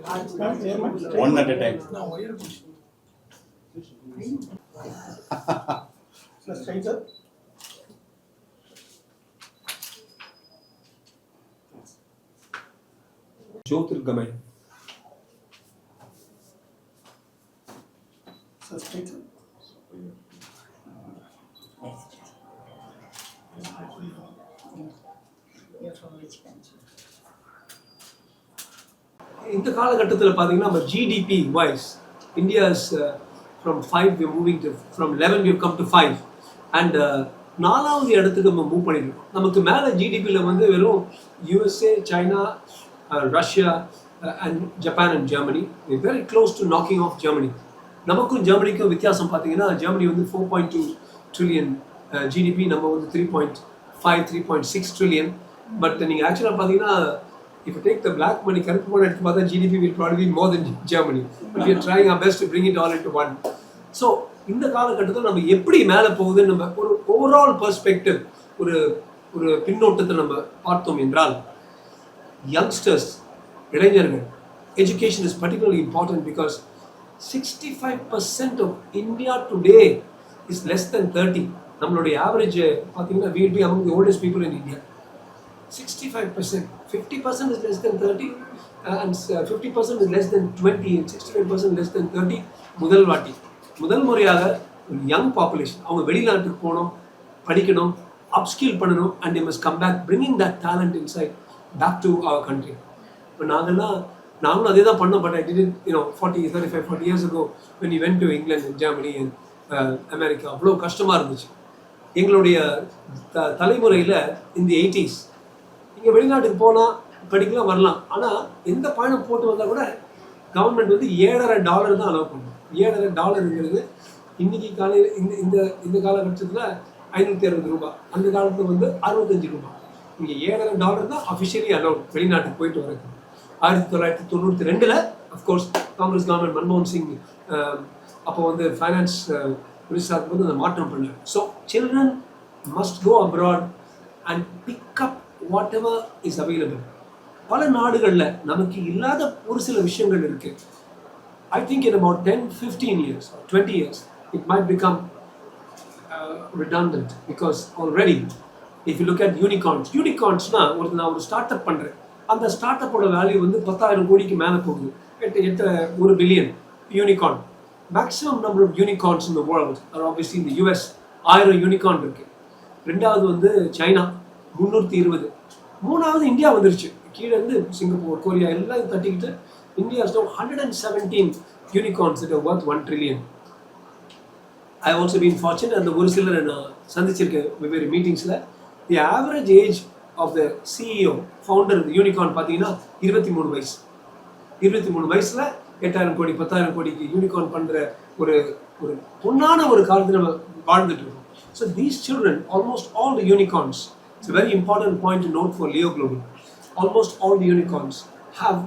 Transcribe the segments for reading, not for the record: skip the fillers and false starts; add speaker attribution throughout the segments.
Speaker 1: One at a time.
Speaker 2: Jyotirgamay. இந்த காலகட்டத்தில் பார்த்தீங்கன்னா நம்ம GDP wise India's from 5 we are moving to from 11 we have come to 5 and நாலாவது இடத்துக்கு நம்ம மூவ் பண்ணிருக்கோம். நமக்கு மேலே ஜிடிபியில் வந்து வெறும் USA, China, Russia and Japan and Germany. Very close to knocking off Germany. நமக்கும் ஜெர்மனிக்கும் வித்தியாசம் பார்த்தீங்கன்னா ஜெர்மனி வந்து 4.2 ட்ரில்லியன் ஜிடிபி, நம்ம வந்து 3.5 3.6 ட்ரில்லியன். பட் நீங்கள் ஆக்சுவலாக பார்த்தீங்கன்னா if you take the black money, கருப்பு பணம் எடுத்து பார்த்தா GDP will probably be more than Germany. But we are trying our best to bring it all into one. So இந்த காலகட்டத்தில் நம்ம எப்படி மேலே போகுதுன்னு நம்ம ஒரு ஓவரால் பெர்ஸ்பெக்டிவ் ஒரு பின்னோட்டத்தை நம்ம பார்த்தோம் என்றால், யங்ஸ்டர்ஸ், இளைஞர்கள், education is particularly important because 65% of India today is less than 30. நம்மளுடைய ஆவரேஜ் பார்த்தீங்கன்னா we will be among the oldest people in India. 65%, 50% is less than 30 and 50% is less than 20 and 65% less than 30. முதல் முறையாக young population அவங்க வெளிநாட்டுக்கு போகணும், படிக்கணும், upskill பண்ணணும் and they must come back bringing that talent inside back to our country. இப்போ நாங்களும் அதே தான் பண்ணோம். But I did it 35-40 years ago when we went to England and Germany and America. அவ்வளோ கஷ்டமாக இருந்துச்சு. எங்களுடைய தலைமுறையில் இந்த 80s இங்கே வெளிநாட்டுக்கு போனால் படிக்கலாம், வரலாம். ஆனால் எந்த பயணம் போட்டு வந்தால் கூட கவர்மெண்ட் வந்து $7.5 தான் அலோவ் பண்ணும். $7.5 இன்னைக்கு காலையில் இந்த காலகட்டத்தில் $560. அந்த காலத்தில் வந்து $65. இங்கே $7.5 தான் அஃபிஷியலி அலோவ் வெளிநாட்டுக்கு போயிட்டு வரது. 1992 அஃப்கோர்ஸ் காங்கிரஸ் கவர்மெண்ட் மன்மோகன் சிங் அப்போ வந்து ஃபைனான்ஸ் மினிஸ்டர் வந்து அந்த மாற்றம் பண்ணார். So children must go abroad and pick up whatever is available. பல நாடுகளில் நமக்கு இல்லாத ஒரு சில விஷயங்கள் இருக்கு. I think in about 10-15 years or 20 years it might become redundant because already if you look at unicornsனா நான் ஒரு ஸ்டார்ட் அப் பண்றேன், அந்த ஸ்டார்ட் அப்போட வேல்யூ வந்து 10,000 கோடிக்கு மேலே போகுது. 1 billion unicorn. Maximum number of unicorns in the world are obviously in the US 1000 unicorn இருக்கு. ரெண்டாவது வந்து சைனா 320. மூணாவது இந்தியா வந்துருச்சு. கீழே இருந்து சிங்கப்பூர், கொரியா எல்லாம் தட்டிக்கிட்டு India is now 117 unicorns that are worth 1 trillion. I have also been fortunate and ஒரு சிலர் நான் சந்திச்சிருக்கேன் வெவ்வேறு மீட்டிங்ஸில். The average age of the CEO founder unicorn பார்த்தீங்கன்னா 23 வயசு. 23 வயசில் 8,000 கோடி 10,000 கோடிக்கு யூனிகார்ன் பண்ணுற ஒரு பொன்னான ஒரு காலத்தில் நம்ம வாழ்ந்துட்டு இருக்கோம். So these children, almost all the unicorns, it's a very important point to note for Leo Global. Almost all the unicorns have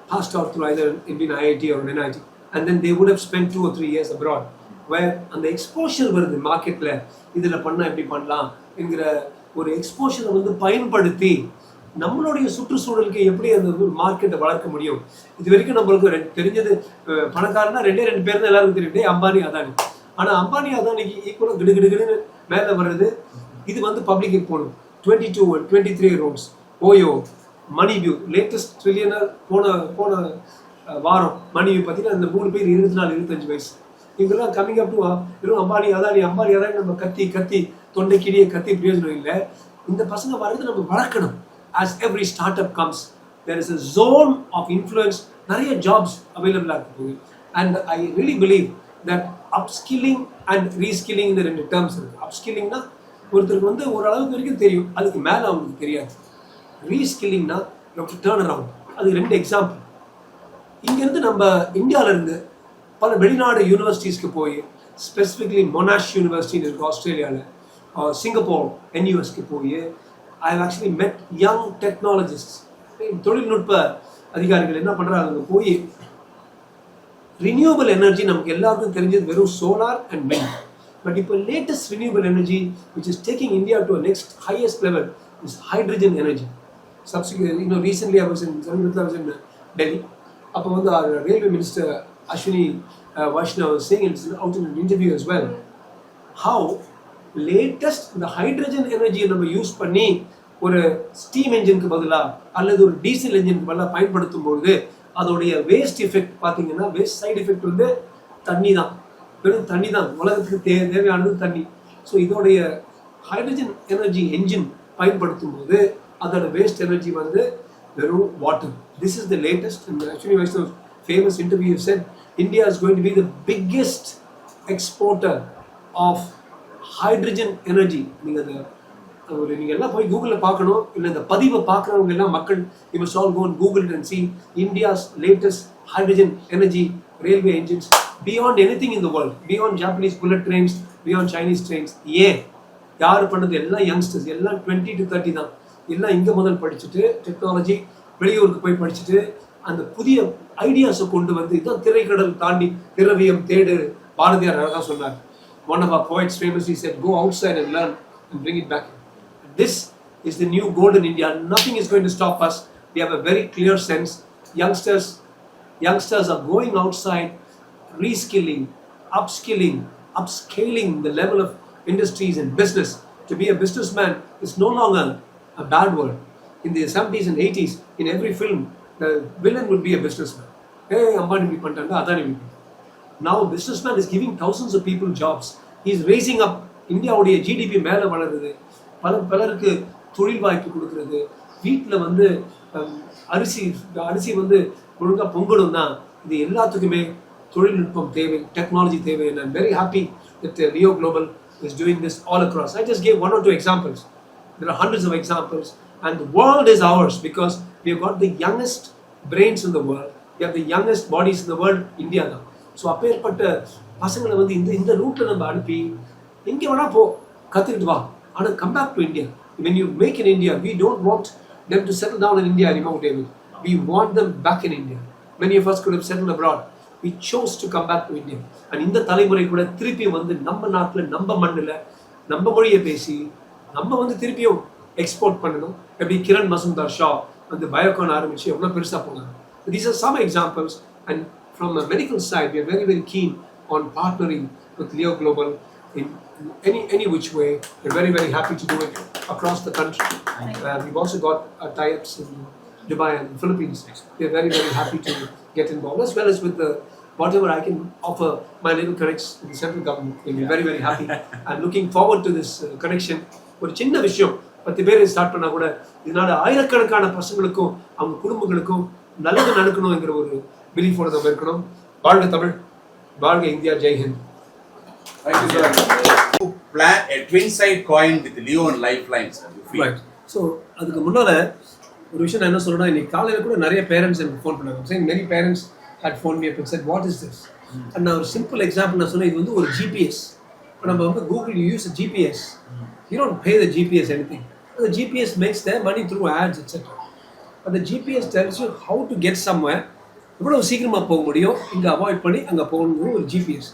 Speaker 2: passed out through either Indian IIT or NIT, and then they would have spent 2 or 3 years abroad, where அந்த exposure வருது மார்க்கெட்டில். இதில் பண்ணால் எப்படி பண்ணலாம் என்கிற ஒரு எக்ஸ்போஷரை வந்து பயன்படுத்தி நம்மளுடைய சுற்றுச்சூழலுக்கு எப்படி அந்த மார்க்கெட்டை வளர்க்க முடியும். இது வரைக்கும் நம்மளுக்கு தெரிஞ்சது பணக்காரனா 2 பேர் தான் எல்லாருக்கும் தெரியும், அம்பானி அதானி. ஆனால் அம்பானி அதானிக்கு ஈக்குவலாக கிடுகிடுன்னு மேலே வர்றது இது வந்து பப்ளிக்கு போகணும். 22 and 23 roads, OYO, Moneyview, latest trillionaire போன வாரம் மணிவியூ பார்த்தீங்கன்னா இந்த 3 பேர் 24-25 வயசு. இவங்கெல்லாம் கம்மிங் அப் டு வெறும் அம்பானி அதானி நம்ம கத்தி தொண்டைக்கிடியை கத்தி பிரயோஜனம் இல்லை. இந்த பசங்க வர்றது நம்ம வளர்க்கணும். As every startup comes, there is a zone of influence. நிறைய ஜாப்ஸ் அவைலபிளாக இருக்குது. And I really believe that upskilling and reskilling இந்த 2 டேர்ம்ஸ் இருக்குது. அப்ஸ்கில்லிங்னா ஒருத்தருக்கு வந்து ஓரளவுக்கு வரைக்கும் தெரியும், அதுக்கு மேலே அவங்களுக்கு தெரியாது. ரீஸ்கில்லிங்னா டேர்ன் அரவுண்ட். அது 2 எக்ஸாம்பிள். இங்கேருந்து நம்ம இந்தியாவிலேருந்து பல வெளிநாடு யூனிவர்சிட்டிஸ்க்கு போய், ஸ்பெசிஃபிக்லி மொனாஷ் யூனிவர்சிட்டின்னு இருக்குது ஆஸ்திரேலியாவில், சிங்கப்பூர் NUSக்கு போய் ஐ ஹவ் ஆக்சுவலி மெட் யங் டெக்னாலஜிஸ்ட், தொழில்நுட்ப அதிகாரிகள் என்ன பண்ணுறாங்க, அங்கே போய் ரினியூவபிள் எனர்ஜி நமக்கு எல்லாருக்கும் தெரிஞ்சது வெறும் சோலார் அண்ட் விண்ட். But இப்போ latest renewable energy which is taking India to a next highest level is hydrogen energy. Recently I was in Delhi அப்போ வந்து our railway minister Ashwini Vaishnav was saying it out in an interview as well, how latest இந்த hydrogen எனர்ஜியை நம்ம use பண்ணி ஒரு steam என்ஜினுக்கு பதிலாக அல்லது ஒரு டீசல் என்ஜினுக்கு பதிலாக பயன்படுத்தும் பொழுது அதோடைய வேஸ்ட் எஃபெக்ட் பார்த்தீங்கன்னா வேஸ்ட் சைடு எஃபெக்ட் வந்து தண்ணி தான், வெறும் தண்ணி தான். உலகத்துக்கு தேவையானது தண்ணி. ஸோ இதோடைய ஹைட்ரஜன் எனர்ஜி என்ஜின் பயன்படுத்தும் போது அதோட வேஸ்ட் எனர்ஜி வந்து வெறும் water. This is the latest. Actually Vaishnav famous interview said India is going to be the biggest exporter of hydrogen energy. நீங்கள் எல்லாம் போய் கூகுளில் பார்க்கணும், இல்லை இந்த பதிவை பார்க்குறவங்க எல்லாம் மக்கள் you must all go and Google it and see India's latest hydrogen energy railway engines beyond anything in the world, beyond Japanese bullet trains, beyond Chinese trains. ஏன் யார் பண்ணது? எல்லாம் யங்ஸ்டர்ஸ், எல்லாம் 20 to 30 தான். எல்லாம் இங்கே முதல் படிச்சுட்டு டெக்னாலஜி வெளியூருக்கு போய் படிச்சுட்டு அந்த புதிய ஐடியாஸை கொண்டு வந்து இதான் திரைக்கடல் தாண்டி திரவியம் தேடு. பாரதியார் அழகாக சொன்னார். One of our poets famously said, go outside and learn and bring it back. This is the new golden India. Nothing is going to stop us. We have a very clear sense. Youngsters are going outside, reskilling, upskilling, upscaling the level of industries and business. To be a businessman is no longer a bad word. In the 70s and 80s, in every film, the villain would be a businessman. Hey, Ambani Ambani-ன. Now, businessman is giving thousands of people jobs. He is raising up India உடைய GDP மேலே வளருது. பலருக்கு தொழில் வாய்ப்பு கொடுக்கறது. வீட்டில் வந்து அரிசி வந்து ஒழுங்காக பொங்கணும்னா இது எல்லாத்துக்குமே தொழில்நுட்பம் தேவை, டெக்னாலஜி தேவை. And I'm very happy that Rio Global is doing this all across. I just gave 1 or 2 examples. There are hundreds of examples, and the world is ours because we have got the youngest brains in the world. We have the youngest bodies in the world. India தான். So அப்பேற்பட்ட பசங்களை வந்து இந்த ரூட்டில் நம்ம அனுப்பி எங்கே வேணால் கற்றுக்கிட்டு வா, ஆனால் come back to India. When you make in India, we don't want them to settle down in India anymore, David. We want them back in India. Many of us could have settled abroad. We chose to come back to India. And இந்த தலைமுறை கூட திருப்பி வந்து நம்ம நாட்டில் நம்ம மண்ணில் நம்ம மொழியை பேசி நம்ம வந்து திருப்பியும் எக்ஸ்போர்ட் பண்ணணும். எப்படி கிரண் மசும்தார் ஷா வந்து பயோகான் ஆரம்பிச்சு எவ்வளோ பெருசாக போனாங்க. These are some examples, and from a medical side, we are very, very keen on partnering with Rio Global in any which way. We're very, very happy to do it across the country. We've also got tie-ups in Dubai and the Philippines. We're very, very happy to get involved, as well as with whatever I can offer my little connects in the central government. We're very, very happy. I'm looking forward to this connection. ஒரு சின்ன விஷயம் 10 பேர் start பண்ணால் கூட இதனால ஆயிரக்கணக்கான பசங்களுக்கும் அவங்க குடும்பங்களுக்கும் நல்லது நடக்கணுங்கிற ஒரு பிலீஃபோட நம்ம இருக்கணும். வாழ்க தமிழ், வாழ்க India, Jai Hind.
Speaker 1: Thank you, sir. Plan a twin-side coin with Leo and Lifeline, sir.
Speaker 2: Right. So அதுக்கு முன்னால ஒரு விஷயம் நான் என்ன சொல்றேன்னா, இன்னைக்கு காலையில் கூட நிறைய பேரண்ட்ஸ் எனக்கு ஃபோன் பண்ணாங்க. saying many parents had phoned me up and said, what is this? And நான் ஒரு சிம்பிள் எக்ஸாம்பிள் நான் சொன்னேன், இது வந்து ஒரு GPS. இப்போ நம்ம வந்து Google, you use a GPS. You don't pay the GPS anything. The GPS makes their money through ads, etc. But the GPS tells you how to get somewhere. எவ்வளவு சீக்கிரமாக போக முடியும், இங்கே அவாய்ட் பண்ணி அங்கே போகணும். ஒரு GPS.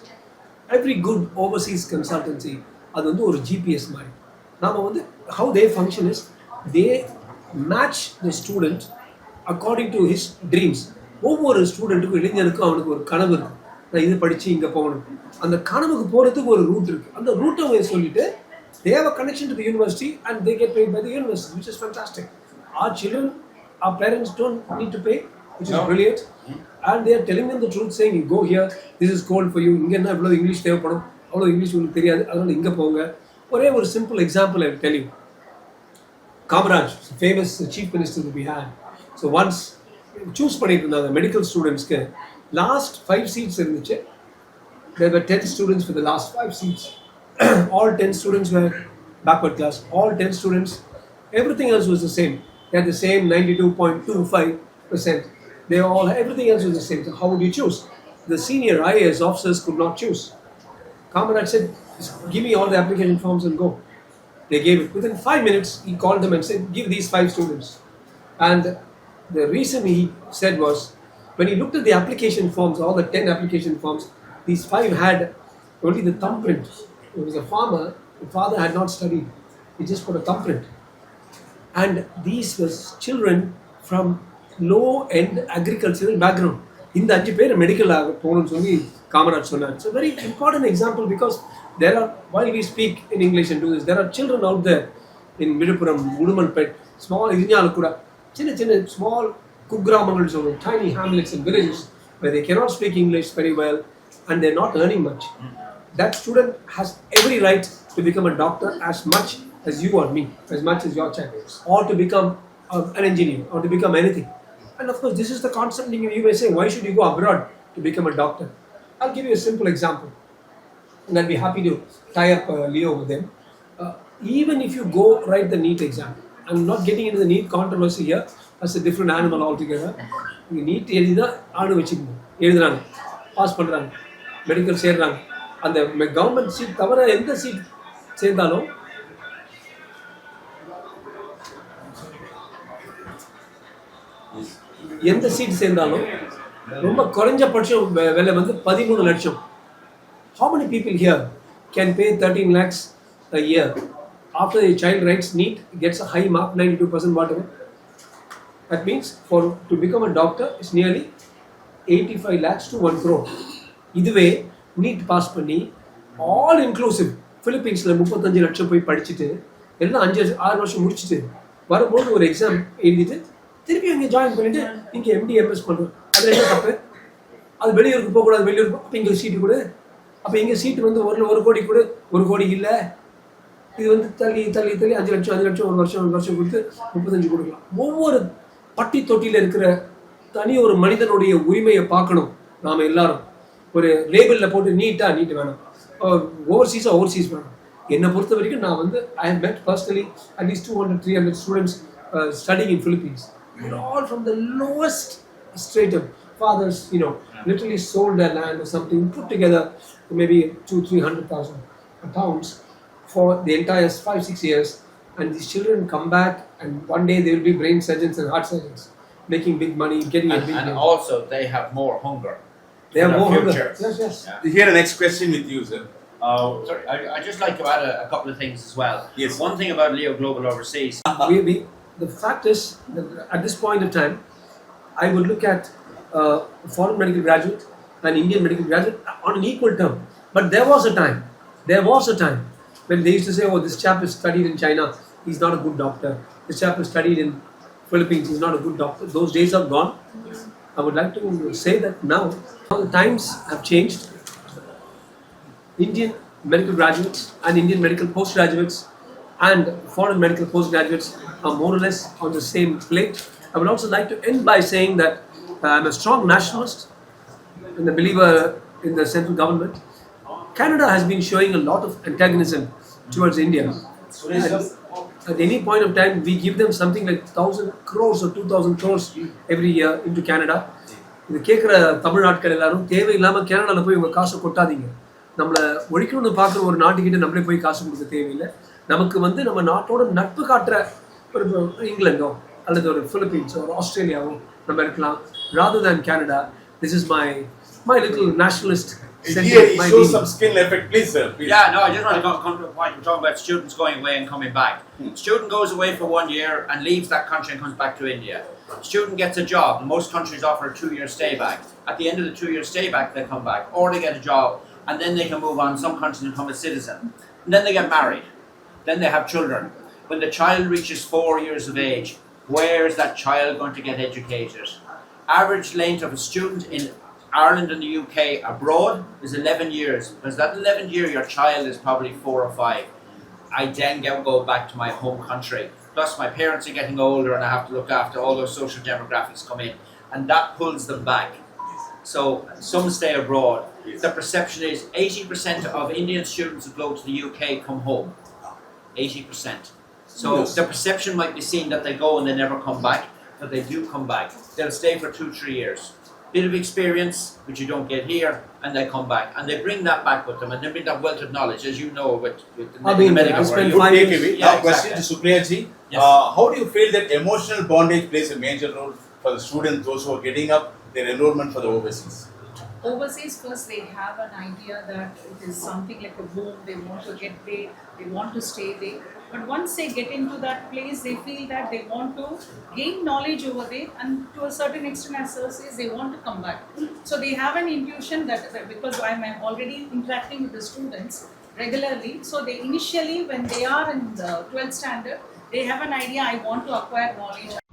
Speaker 2: Every good Overseas consultancy அது வந்து ஒரு ஜிபிஎஸ் மாதிரி. நாம் வந்து how they function is they match the student according to his dreams. ஒவ்வொரு ஸ்டூடெண்ட்டுக்கும் இளைஞனுக்கும் அவனுக்கு ஒரு கனவு இருக்குது. நான் இது படித்து இங்கே போகணும். அந்த கனவுக்கு போகிறதுக்கு ஒரு ரூட் இருக்குது. அந்த ரூட்டை அவங்க சொல்லிட்டு they have a connection to the university and they get paid by the university, which is fantastic. Our children, our parents don't need to pay, which is brilliant. And they are telling them the truth, saying, you go here, this is cold for you. இங்கே என்ன இவ்வளோ English தேவைப்படும், அவ்வளோ English உங்களுக்கு தெரியாது, அதனால் இங்கே போங்க. ஒரே ஒரு simple example I will tell you. Kamaraj, famous chief minister that we had. So once choose பண்ணிட்டு இருந்தாங்க மெடிக்கல் ஸ்டூடெண்ட்ஸ்க்கு லாஸ்ட் 5 seats இருந்துச்சு. There were 10 students for the last 5 seats. All 10 students were backward class. All 10 students, everything else was the same. They had the same 92.25%. They all, everything else was the same. So how would you choose? The senior IAS officers could not choose. Kamaraj said, give me all the application forms and go. They gave it. Within 5 minutes, he called them and said, give these 5 students. And the reason he said was, when he looked at the application forms, all the 10 application forms, these 5 had only the thumbprint. He was a farmer. The father had not studied. He just put a thumbprint. And these were children from low-end agricultural background. இந்த 5 பேர் medical ஆக போகணும்னு சொல்லி காமராஜ் சொன்னார். It's a very important example because there are, while we speak in English and do this, there are children out there in Vidupuram, Udumalpet, small Irinyalu kuda, சின்ன small குக்கிராமங்கள் சொல்லுவோம், tiny hamlets and villages where they cannot speak English very well and they're not earning much. That student has every right to become a doctor as much as you or me, as much as your child, or to become an engineer, or to become anything. And of course, this is the concept. You may say, why should you go abroad to become a doctor? I'll give you a simple example, and I'll be happy to tie up Leo with them. Even if you go write the NEET exam, I'm not getting into the NEET controversy here. That's a different animal altogether. NEET எழுதிதான் ஆடு வச்சுக்கணும், எழுதுறாங்க, pass பண்ணுறாங்க, medical சேர்றாங்க. அந்த government seat தவிர எந்த seat சேர்ந்தாலும் ரொம்ப குறைஞ்சபட்சம் விலை வந்து 13 லட்சம். How many people here can pay 13 lakhs a year after a child writes NEET, gets a high mark, 92% whatever? That means to become a doctor is nearly 85 lakhs to 1 crore. இதுவே NEET pass பண்ணி all inclusive பிலிப்பீன்ஸ்ல 35 லட்சம் போய் படிச்சுட்டு எல்லாம் 5-6 வருஷம் முடிச்சுட்டு வரும்போது ஒரு எக்ஸாம் எழுதிட்டு திருப்பி அங்கே ஜாயின் பண்ணிட்டு இங்கே MD/MS பண்ணுறோம். அது என்ன தப்பு? அது வெளியூருக்கு போகக்கூடாது, வெளியூருக்கு அப்போ இங்கே சீட்டு கொடு, அப்போ இங்கே சீட்டு வந்து 1 கோடி கொடு, 1 கோடி இல்லை, இது வந்து தள்ளி 5 லட்சம் ஒரு வருஷம் கொடுத்து 35 கொடுக்கலாம். ஒவ்வொரு பட்டி தொட்டியில் இருக்கிற தனி ஒரு மனிதனுடைய உரிமையை பார்க்கணும். நாம் எல்லாரும் ஒரு லேபிளில் போட்டு நீட் வேணும், ஓவர்சீஸ் வேணும். என்னை பொறுத்த வரைக்கும் நான் வந்து I have met personally at least 200-300 students studying in Philippines. They're all from the lowest stratum. Fathers, literally sold their land or something, put together maybe 200,000-300,000 pounds for the entire 5-6 years, and these children come back and one day they will be brain surgeons and heart surgeons, making big money, getting a big
Speaker 3: and
Speaker 2: name.
Speaker 3: Also they have more hunger.
Speaker 2: They have more hunger. Yes.
Speaker 1: Yeah. Here the next question with you, sir.
Speaker 3: Sorry, I just like to add a couple of things as well.
Speaker 1: Yes.
Speaker 3: One thing about Leo Global Overseas.
Speaker 2: The fact is that at this point of time, I would look at a foreign medical graduate and Indian medical graduate on an equal term. But there was a time when they used to say, oh, this chap has studied in China, he's not a good doctor. This chap has studied in Philippines, he's not a good doctor. Those days are gone. I would like to say that now the times have changed. Indian medical graduates and Indian medical postgraduates and foreign medical postgraduates are more or less on the same plate. I would also like to end by saying that I'm a strong nationalist and a believer in the central government. Canada has been showing a lot of antagonism towards India. At any point of time, we give them something like 1,000 crores or 2,000 crores every year into Canada. இது கேட்குற தமிழ்நாட்கள் எல்லாரும் தேவையில்லாமல் கேனடாவில் போய் உங்கள் காசை கொட்டாதீங்க. நம்மளை ஒழிக்கணும்னு பார்க்குற ஒரு நாட்டுக்கிட்ட நம்மளே போய் காசு கொடுக்க தேவையில்லை. நமக்கு வந்து நம்ம நாட்டோட நட்பு காட்டுற ஒரு இங்கிலாண்டோ அல்லது ஒரு பிலிப்பீன்ஸோ ஒரு ஆஸ்திரேலியாவோ நம்ம இருக்கலாம். Rather than Canada, this is my little nationalist
Speaker 1: Here he shows some skill effect, please sir. Please.
Speaker 3: Yeah, no, I just want to come to the point. We're talking about students going away and coming back. Student goes away for 1 year and leaves that country and comes back to India. Student gets a job. Most countries offer a 2-year stay back. At the end of the 2-year stay back, they come back, or they get a job, and then they can move on. Some countries become a citizen. And then they get married. Then they have children. When the child reaches 4 years of age, where is that child going to get educated? Average length of a student in Ireland and the UK abroad is 11 years. Because that 11th year, your child is probably 4 or 5. I then go back to my home country. Plus, my parents are getting older and I have to look after all those social demographics come in. And that pulls them back. So, some stay abroad. The perception is 80% of Indian students who go to the UK come home. 80%. So, the perception might be seen that they go and they never come back. But they do come back. They'll stay for 2-3 years. Bit of experience, which you don't get here, and they come back. And they bring that back with them, and they bring that wealth of knowledge, as you know, with the medical world.
Speaker 1: Now, question to Supriya ji.
Speaker 3: Yes.
Speaker 1: How do you feel that emotional bondage plays a major role for the students, those who are getting up their enrollment for the overseas?
Speaker 4: Overseas, first they have an idea that it is something like a boom, they want to get there, they want to stay there. But once they get into that place, they feel that they want to gain knowledge over there, and to a certain extent, as Sir says, they want to come back. So they have an intuition that because I'm already interacting with the students regularly, so they initially, when they are in the 12th standard, they have an idea, I want to acquire knowledge.